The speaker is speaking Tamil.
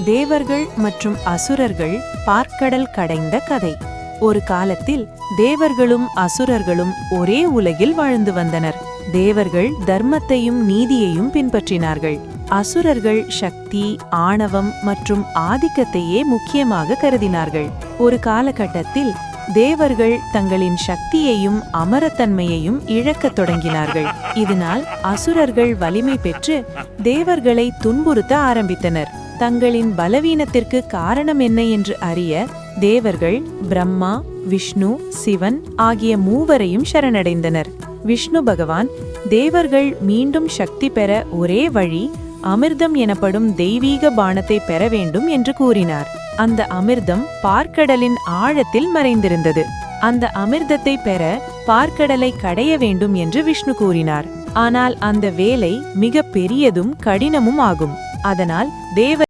தேவர்கள் மற்றும் அசுரர்கள் பார்க்கடல் கடைந்த கதை. ஒரு காலத்தில் தேவர்களும் அசுரர்களும் ஒரே உலகில் வாழ்ந்து வந்தனர். தேவர்கள் தர்மத்தையும் நீதியையும் பின்பற்றினார்கள். அசுரர்கள் சக்தி, ஆணவம் மற்றும் ஆதிக்கத்தையே முக்கியமாக கருதினார்கள். ஒரு காலகட்டத்தில் தேவர்கள் தங்களின் சக்தியையும் அமரத்தன்மையையும் இழக்கத் தொடங்கினார்கள். இதனால் அசுரர்கள் வலிமை பெற்று தேவர்களை துன்புறுத்த ஆரம்பித்தனர். தங்களின் பலவீனத்திற்கு காரணம் என்ன என்று அறிய தேவர்கள் பிரம்மா, விஷ்ணு, சிவன் ஆகிய மூவரையும் சரணடைந்தனர். விஷ்ணு பகவான் தேவர்கள் மீண்டும் சக்தி பெற ஒரே வழி அமிர்தம் எனப்படும் தெய்வீக பானத்தை பெற வேண்டும் என்று கூறினார். அந்த அமிர்தம் பார்க்கடலின் ஆழத்தில் மறைந்திருந்தது. அந்த அமிர்தத்தை பெற பார்க்கடலை கடைய வேண்டும் என்று விஷ்ணு கூறினார். ஆனால் அந்த வேலை மிக பெரியதும் கடினமும் ஆகும். அதனால் தேவ